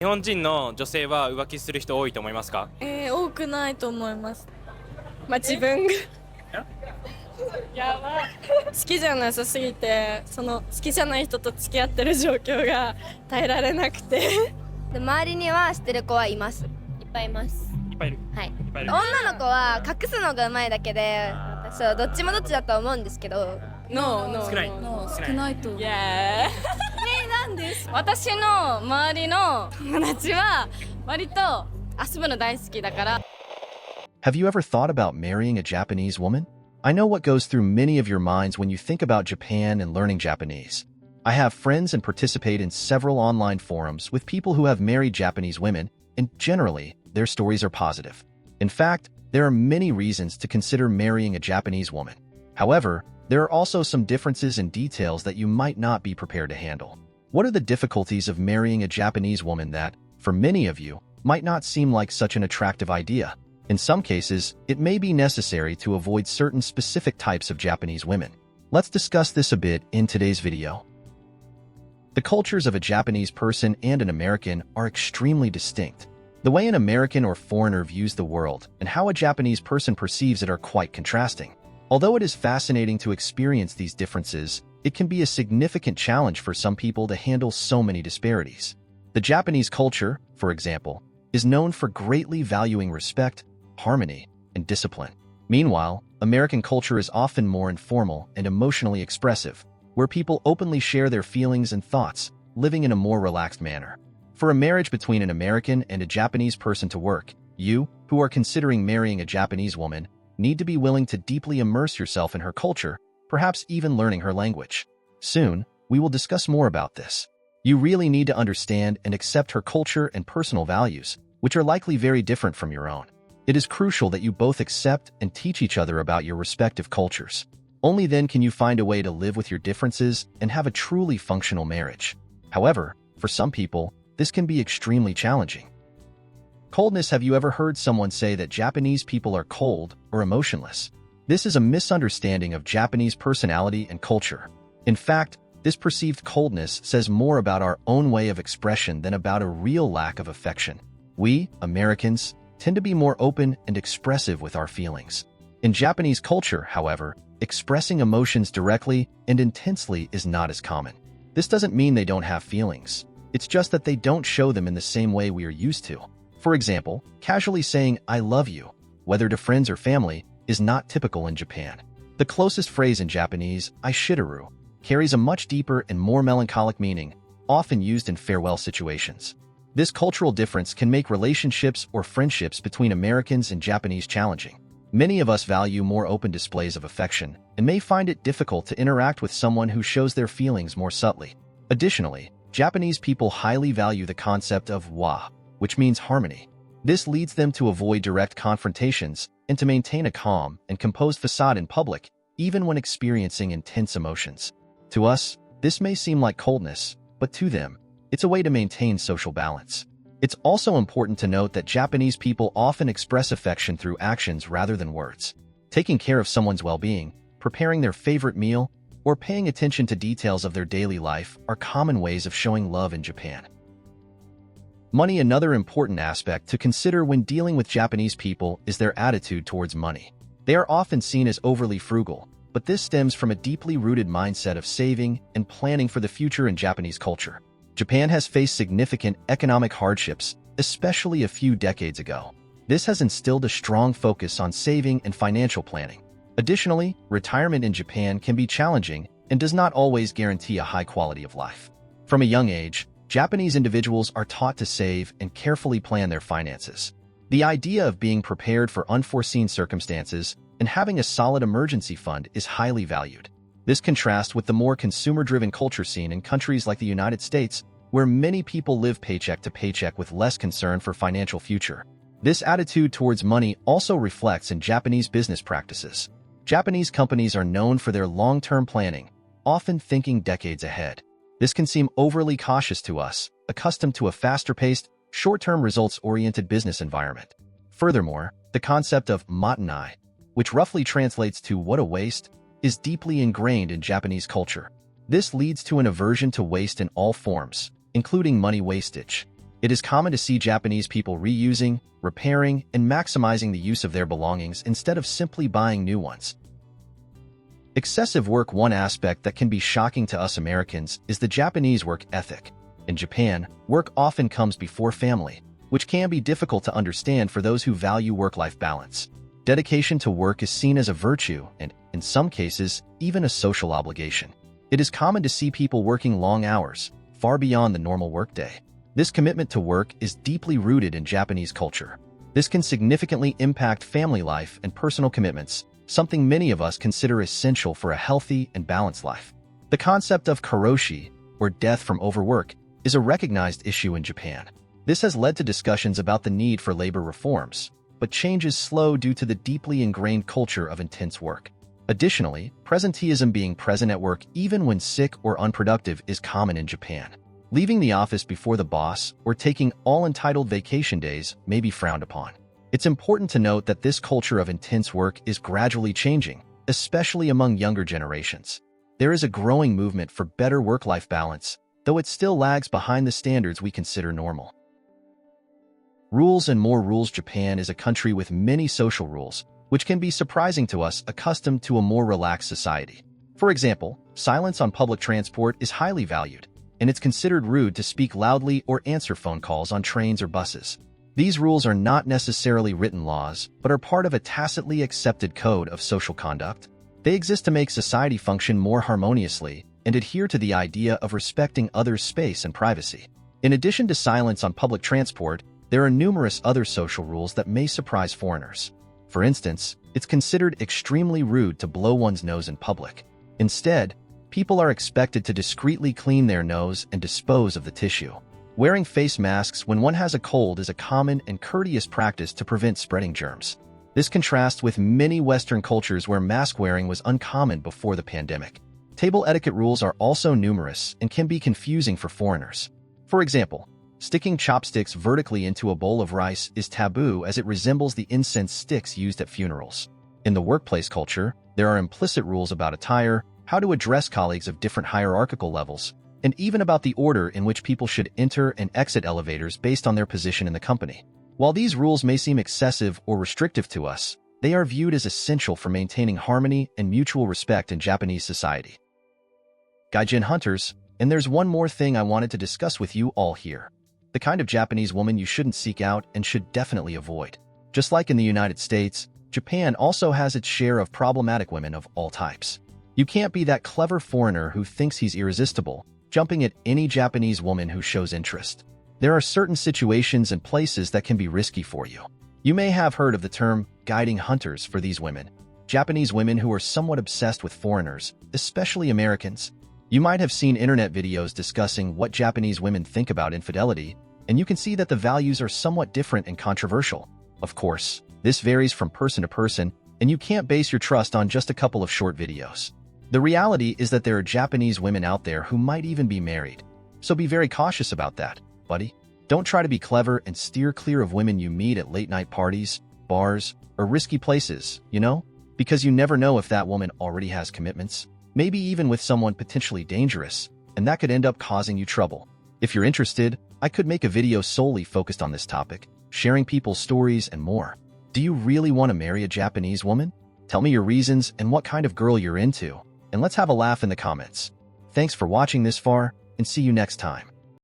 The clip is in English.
日本人の女性は浮気する人多いと思いますか？多くないと思います。まあ自分がやば好きじゃなさすぎて、その好きじゃない人と付き合ってる状況が耐えられなくてで周りには知ってる子はいます。いっぱいいます。いっぱいいる。はい。いっぱいいる。女の子は隠すのがうまいだけで、そうどっちもどっちだと思うんですけど、ノー少ない少ないと思う。イエーイなんです私の周りの友達は割と遊ぶの大好きだから。 Have you ever thought about marrying a Japanese woman? I know what goes through many of your minds when you think about Japan and learning Japanese. I have friends and participate in several online forums with people who have married Japanese women, and generally, their stories are positive. In fact, there are many reasons to consider marrying a Japanese woman. However, there are also some differences and details that you might not be prepared to handle. What are the difficulties of marrying a Japanese woman that, for many of you, might not seem like such an attractive idea? In some cases, it may be necessary to avoid certain specific types of Japanese women. Let's discuss this a bit in today's video. The cultures of a Japanese person and an American are extremely distinct. The way an American or foreigner views the world and how a Japanese person perceives it are quite contrasting. Although it is fascinating to experience these differences, it can be a significant challenge for some people to handle so many disparities. The Japanese culture, for example, is known for greatly valuing respect, harmony, and discipline. Meanwhile, American culture is often more informal and emotionally expressive, where people openly share their feelings and thoughts, living in a more relaxed manner. For a marriage between an American and a Japanese person to work, you, who are considering marrying a Japanese woman, need to be willing to deeply immerse yourself in her culture, perhaps even learning her language. Soon, we will discuss more about this. You really need to understand and accept her culture and personal values, which are likely very different from your own. It is crucial that you both accept and teach each other about your respective cultures. Only then can you find a way to live with your differences and have a truly functional marriage. However, for some people, this can be extremely challenging. Coldness. Have you ever heard someone say that Japanese people are cold or emotionless? This is a misunderstanding of Japanese personality and culture. In fact, this perceived coldness says more about our own way of expression than about a real lack of affection. We, Americans, tend to be more open and expressive with our feelings. In Japanese culture, however, expressing emotions directly and intensely is not as common. This doesn't mean they don't have feelings. It's just that they don't show them in the same way we are used to. For example, casually saying, "I love you," whether to friends or family, is not typical in Japan. The closest phrase in Japanese, "aishiteru," carries a much deeper and more melancholic meaning, often used in farewell situations. This cultural difference can make relationships or friendships between Americans and Japanese challenging. Many of us value more open displays of affection and may find it difficult to interact with someone who shows their feelings more subtly. Additionally, Japanese people highly value the concept of wa, which means harmony. This leads them to avoid direct confrontations and to maintain a calm and composed facade in public, even when experiencing intense emotions. To us, this may seem like coldness, but to them, it's a way to maintain social balance. It's also important to note that Japanese people often express affection through actions rather than words. Taking care of someone's well-being, preparing their favorite meal, or paying attention to details of their daily life are common ways of showing love in Japan. Money. Another important aspect to consider when dealing with Japanese people is their attitude towards money. They are often seen as overly frugal, but this stems from a deeply rooted mindset of saving and planning for the future in Japanese culture. Japan has faced significant economic hardships, especially a few decades ago. This has instilled a strong focus on saving and financial planning. Additionally, retirement in Japan can be challenging and does not always guarantee a high quality of life. From a young age, Japanese individuals are taught to save and carefully plan their finances. The idea of being prepared for unforeseen circumstances and having a solid emergency fund is highly valued. This contrasts with the more consumer-driven culture seen in countries like the United States, where many people live paycheck to paycheck with less concern for financial future. This attitude towards money also reflects in Japanese business practices. Japanese companies are known for their long-term planning, often thinking decades ahead. This can seem overly cautious to us, accustomed to a faster-paced, short-term results-oriented business environment. Furthermore, the concept of matanai, which roughly translates to "what a waste," is deeply ingrained in Japanese culture. This leads to an aversion to waste in all forms, including money wastage. It is common to see Japanese people reusing, repairing, and maximizing the use of their belongings instead of simply buying new ones. Excessive work. One aspect that can be shocking to us Americans is the Japanese work ethic. In Japan, work often comes before family, which can be difficult to understand for those who value work-life balance. Dedication to work is seen as a virtue and, in some cases, even a social obligation. It is common to see people working long hours, far beyond the normal workday. This commitment to work is deeply rooted in Japanese culture. This can significantly impact family life and personal commitments, something many of us consider essential for a healthy and balanced life. The concept of karoshi, or death from overwork, is a recognized issue in Japan. This has led to discussions about the need for labor reforms, but change is slow due to the deeply ingrained culture of intense work. Additionally, presenteeism, being present at work even when sick or unproductive, is common in Japan. Leaving the office before the boss or taking all entitled vacation days may be frowned upon. It's important to note that this culture of intense work is gradually changing, especially among younger generations. There is a growing movement for better work-life balance, though it still lags behind the standards we consider normal. Rules and more rules. Japan is a country with many social rules, which can be surprising to us accustomed to a more relaxed society. For example, silence on public transport is highly valued, and it's considered rude to speak loudly or answer phone calls on trains or buses. These rules are not necessarily written laws, but are part of a tacitly accepted code of social conduct. They exist to make society function more harmoniously and adhere to the idea of respecting others' space and privacy. In addition to silence on public transport, there are numerous other social rules that may surprise foreigners. For instance, it's considered extremely rude to blow one's nose in public. Instead, people are expected to discreetly clean their nose and dispose of the tissue. Wearing face masks when one has a cold is a common and courteous practice to prevent spreading germs. This contrasts with many Western cultures where mask wearing was uncommon before the pandemic. Table etiquette rules are also numerous and can be confusing for foreigners. For example, sticking chopsticks vertically into a bowl of rice is taboo as it resembles the incense sticks used at funerals. In the workplace culture, there are implicit rules about attire, how to address colleagues of different hierarchical levels, and even about the order in which people should enter and exit elevators based on their position in the company. While these rules may seem excessive or restrictive to us, they are viewed as essential for maintaining harmony and mutual respect in Japanese society. Gaijin hunters, and there's one more thing I wanted to discuss with you all here. The kind of Japanese woman you shouldn't seek out and should definitely avoid. Just like in the United States, Japan also has its share of problematic women of all types. You can't be that clever foreigner who thinks he's irresistible, jumping at any Japanese woman who shows interest. There are certain situations and places that can be risky for you. You may have heard of the term guiding hunters for these women, Japanese women who are somewhat obsessed with foreigners, especially Americans. You might have seen internet videos discussing what Japanese women think about infidelity, and you can see that the values are somewhat different and controversial. Of course, this varies from person to person, and you can't base your trust on just a couple of short videos. The reality is that there are Japanese women out there who might even be married. So be very cautious about that, buddy. Don't try to be clever and steer clear of women you meet at late-night parties, bars, or risky places, because you never know if that woman already has commitments, maybe even with someone potentially dangerous, and that could end up causing you trouble. If you're interested, I could make a video solely focused on this topic, sharing people's stories and more. Do you really want to marry a Japanese woman? Tell me your reasons and what kind of girl you're into, and let's have a laugh in the comments. Thanks for watching this far, and see you next time.